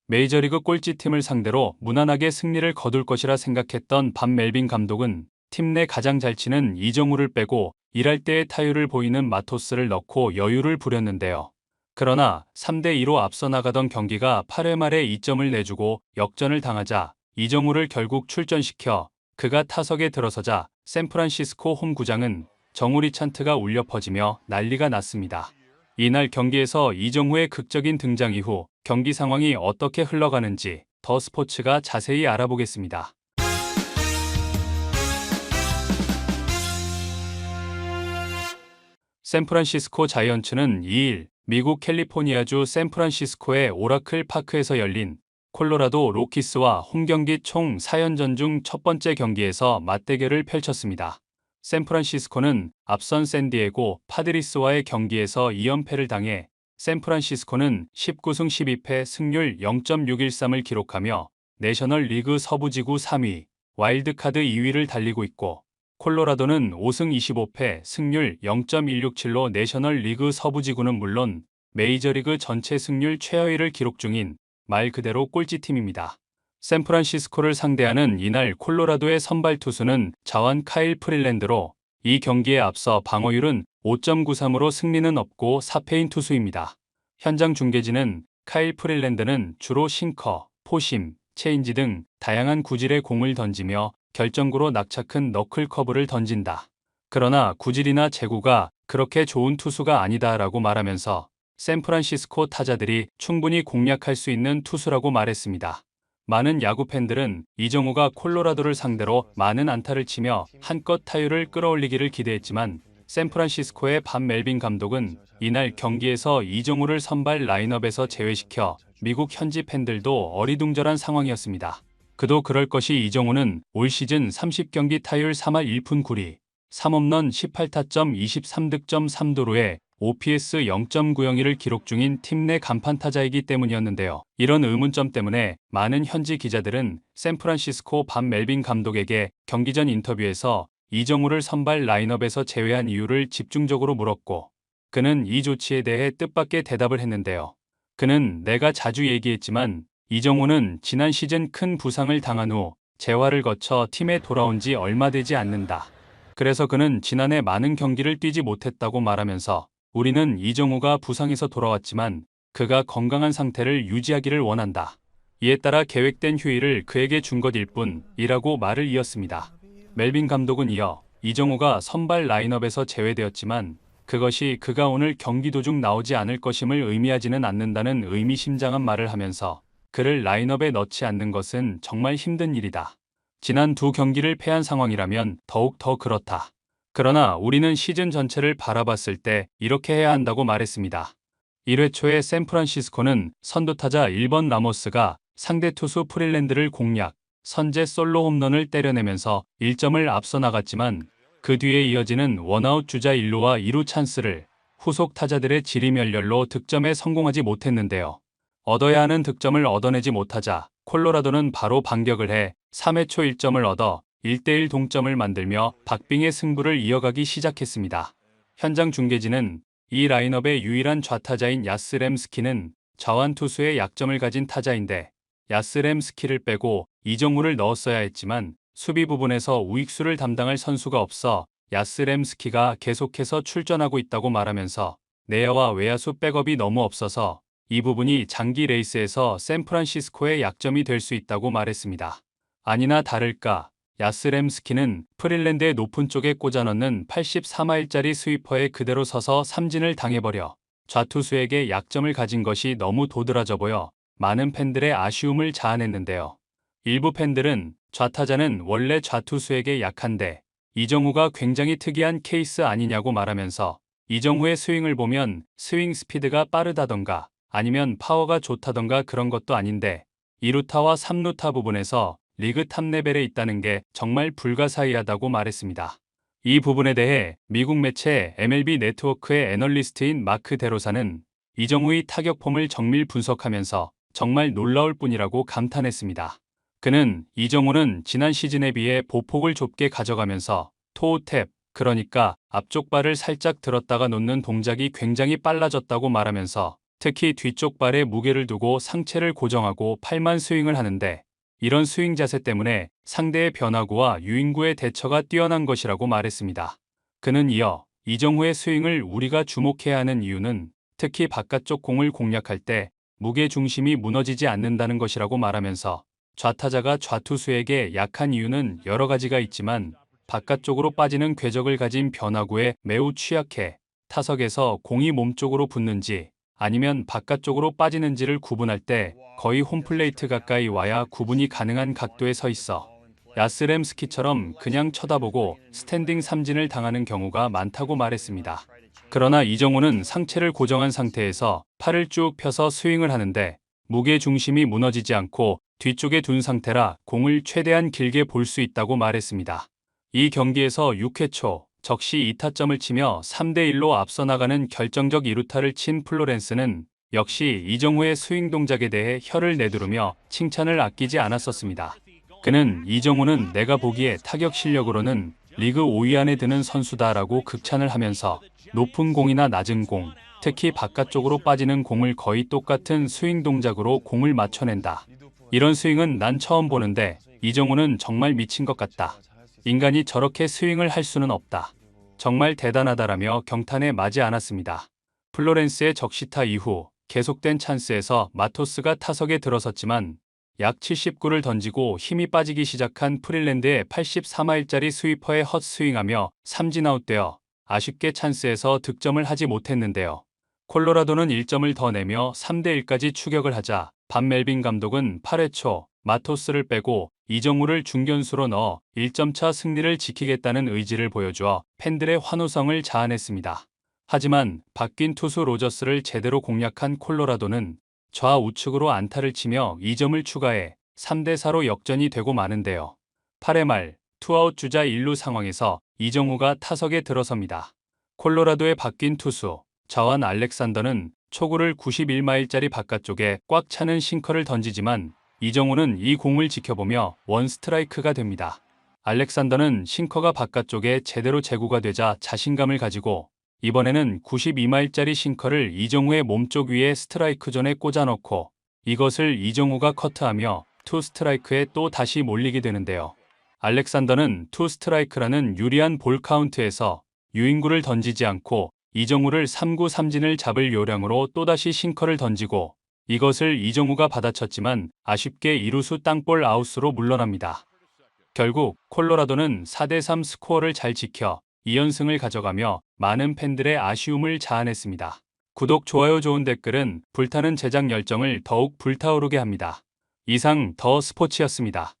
메이저리그 꼴찌팀을 상대로 무난하게 승리를 거둘 것이라 생각했던 밥 멜빈 감독은 팀 내 가장 잘 치는 이정우를 빼고 일할 때의 타율을 보이는 마토스를 넣고 여유를 부렸는데요. 그러나 3대2로 앞서 나가던 경기가 8회 말에 2점을 내주고 역전을 당하자 이정우를 결국 출전시켜 그가 타석에 들어서자 샌프란시스코 홈구장은 정우리 찬트가 울려 퍼지며 난리가 났습니다. 이날 경기에서 이정우의 극적인 등장 이후 경기 상황이 어떻게 흘러가는지 더 스포츠가 자세히 알아보겠습니다. 샌프란시스코 자이언츠는 2일 미국 캘리포니아주 샌프란시스코의 오라클 파크에서 열린 콜로라도 로키스와 홈경기 총 4연전 중 첫 번째 경기에서 맞대결을 펼쳤습니다. 샌프란시스코는 앞선 샌디에고 파드리스와의 경기에서 2연패를 당해 샌프란시스코는 19승 12패 승률 0.613을 기록하며 내셔널리그 서부지구 3위, 와일드카드 2위를 달리고 있고 콜로라도는 5승 25패 승률 0.167로 내셔널리그 서부지구는 물론 메이저리그 전체 승률 최하위를 기록 중인 말 그대로 꼴찌팀입니다. 샌프란시스코를 상대하는 이날 콜로라도의 선발 투수는 자완 카일 프릴랜드로 이 경기에 앞서 방어율은 5.93으로 승리는 없고 4패인 투수입니다. 현장 중계진은 카일 프릴랜드는 주로 싱커, 포심, 체인지 등 다양한 구질의 공을 던지며 결정구로 낙차 큰 너클 커브를 던진다. 그러나 구질이나 제구가 그렇게 좋은 투수가 아니다라고 말하면서 샌프란시스코 타자들이 충분히 공략할 수 있는 투수라고 말했습니다. 많은 야구 팬들은 이정우가 콜로라도를 상대로 많은 안타를 치며 한껏 타율을 끌어올리기를 기대했지만 샌프란시스코의 밥 멜빈 감독은 이날 경기에서 이정우를 선발 라인업에서 제외시켜 미국 현지 팬들도 어리둥절한 상황이었습니다. 그도 그럴 것이 이정우는 올 시즌 30경기 타율 3할 1푼 9리, 3홈런 18타점 23득점 3도루에 OPS 0.901을 기록 중인 팀 내 간판 타자이기 때문이었는데요. 이런 의문점 때문에 많은 현지 기자들은 샌프란시스코 밥 멜빈 감독에게 경기 전 인터뷰에서 이정우를 선발 라인업에서 제외한 이유를 집중적으로 물었고 그는 이 조치에 대해 뜻밖의 대답을 했는데요. 그는 내가 자주 얘기했지만 이정우는 지난 시즌 큰 부상을 당한 후 재활을 거쳐 팀에 돌아온 지 얼마 되지 않는다. 그래서 그는 지난해 많은 경기를 뛰지 못했다고 말하면서 우리는 이정우가 부상에서 돌아왔지만 그가 건강한 상태를 유지하기를 원한다. 이에 따라 계획된 휴일을 그에게 준 것일 뿐이라고 말을 이었습니다. 멜빈 감독은 이어 이정우가 선발 라인업에서 제외되었지만 그것이 그가 오늘 경기 도중 나오지 않을 것임을 의미하지는 않는다는 의미심장한 말을 하면서 그를 라인업에 넣지 않는 것은 정말 힘든 일이다. 지난 두 경기를 패한 상황이라면 더욱 더 그렇다. 그러나 우리는 시즌 전체를 바라봤을 때 이렇게 해야 한다고 말했습니다. 1회 초에 샌프란시스코는 선두타자 1번 라모스가 상대 투수 프릴랜드를 공략, 선제 솔로 홈런을 때려내면서 1점을 앞서 나갔지만 그 뒤에 이어지는 원아웃 주자 1루와 2루 찬스를 후속 타자들의 지리멸렬로 득점에 성공하지 못했는데요. 얻어야 하는 득점을 얻어내지 못하자 콜로라도는 바로 반격을 해 3회 초 1점을 얻어 1대1 동점을 만들며 박빙의 승부를 이어가기 시작했습니다. 현장 중계진은 이 라인업의 유일한 좌타자인 야스렘스키는 좌완 투수의 약점을 가진 타자인데 야스렘스키를 빼고 이정우를 넣었어야 했지만 수비 부분에서 우익수를 담당할 선수가 없어 야스렘스키가 계속해서 출전하고 있다고 말하면서 내야와 외야수 백업이 너무 없어서 이 부분이 장기 레이스에서 샌프란시스코의 약점이 될 수 있다고 말했습니다. 아니나 다를까 야스렘스키는 프릴랜드의 높은 쪽에 꽂아넣는 84마일짜리 스위퍼에 그대로 서서 삼진을 당해버려 좌투수에게 약점을 가진 것이 너무 도드라져 보여 많은 팬들의 아쉬움을 자아냈는데요. 일부 팬들은 좌타자는 원래 좌투수에게 약한데 이정우가 굉장히 특이한 케이스 아니냐고 말하면서 이정우의 스윙을 보면 스윙 스피드가 빠르다던가 아니면 파워가 좋다던가 그런 것도 아닌데 2루타와 3루타 부분에서 리그 탑 레벨에 있다는 게 정말 불가사의하다고 말했습니다. 이 부분에 대해 미국 매체 MLB 네트워크의 애널리스트인 마크 데로사는 이정우의 타격폼을 정밀 분석하면서 정말 놀라울 뿐이라고 감탄했습니다. 그는 이정우는 지난 시즌에 비해 보폭을 좁게 가져가면서 토우탭, 그러니까 앞쪽 발을 살짝 들었다가 놓는 동작이 굉장히 빨라졌다고 말하면서 특히 뒤쪽 발에 무게를 두고 상체를 고정하고 팔만 스윙을 하는데 이런 스윙 자세 때문에 상대의 변화구와 유인구의 대처가 뛰어난 것이라고 말했습니다. 그는 이어 이정후의 스윙을 우리가 주목해야 하는 이유는 특히 바깥쪽 공을 공략할 때 무게 중심이 무너지지 않는다는 것이라고 말하면서 좌타자가 좌투수에게 약한 이유는 여러 가지가 있지만 바깥쪽으로 빠지는 궤적을 가진 변화구에 매우 취약해 타석에서 공이 몸쪽으로 붙는지 아니면 바깥쪽으로 빠지는지를 구분할 때 거의 홈플레이트 가까이 와야 구분이 가능한 각도에 서 있어 야스렘스키처럼 그냥 쳐다보고 스탠딩 삼진을 당하는 경우가 많다고 말했습니다. 그러나 이정우는 상체를 고정한 상태에서 팔을 쭉 펴서 스윙을 하는데 무게 중심이 무너지지 않고 뒤쪽에 둔 상태라 공을 최대한 길게 볼 수 있다고 말했습니다. 이 경기에서 6회 초 적시 2타점을 치며 3대1로 앞서 나가는 결정적 2루타를 친 플로렌스는 역시 이정후의 스윙 동작에 대해 혀를 내두르며 칭찬을 아끼지 않았었습니다. 그는 이정후는 내가 보기에 타격 실력으로는 리그 5위 안에 드는 선수다라고 극찬을 하면서 높은 공이나 낮은 공, 특히 바깥쪽으로 빠지는 공을 거의 똑같은 스윙 동작으로 공을 맞춰낸다. 이런 스윙은 난 처음 보는데 이정후는 정말 미친 것 같다. 인간이 저렇게 스윙을 할 수는 없다. 정말 대단하다라며 경탄에 맞이 않았습니다. 플로렌스의 적시타 이후 계속된 찬스에서 마토스가 타석에 들어섰지만 약 79를 던지고 힘이 빠지기 시작한 프릴랜드의 84마일짜리 스위퍼에 헛스윙하며 삼진 아웃되어 아쉽게 찬스에서 득점을 하지 못했는데요. 콜로라도는 1점을 더 내며 3대1까지 추격을 하자 반 멜빈 감독은 8회 초 마토스를 빼고 이정후를 중견수로 넣어 1점차 승리를 지키겠다는 의지를 보여주어 팬들의 환호성을 자아냈습니다. 하지만 바뀐 투수 로저스를 제대로 공략한 콜로라도는 좌우측으로 안타를 치며 2점을 추가해 3대4로 역전이 되고 마는데요. 8회 말 투아웃 주자 1루 상황에서 이정후가 타석에 들어섭니다. 콜로라도의 바뀐 투수 저한 알렉산더는 초구를 91마일짜리 바깥쪽에 꽉 차는 싱커를 던지지만 이정후는 이 공을 지켜보며 원 스트라이크가 됩니다. 알렉산더는 싱커가 바깥쪽에 제대로 제구가 되자 자신감을 가지고 이번에는 92마일짜리 싱커를 이정후의 몸쪽 위에 스트라이크 존에 꽂아 넣고 이것을 이정후가 커트하며 투 스트라이크에 또 다시 몰리게 되는데요. 알렉산더는 투 스트라이크라는 유리한 볼 카운트에서 유인구를 던지지 않고 이정후를 3구 삼진을 잡을 요량으로 또다시 싱커를 던지고 이것을 이정후가 받아쳤지만 아쉽게 이루수 땅볼 아웃으로 물러납니다. 결국 콜로라도는 4대3 스코어를 잘 지켜 2연승을 가져가며 많은 팬들의 아쉬움을 자아냈습니다. 구독, 좋아요, 좋은 댓글은 불타는 제작 열정을 더욱 불타오르게 합니다. 이상 더 스포츠였습니다.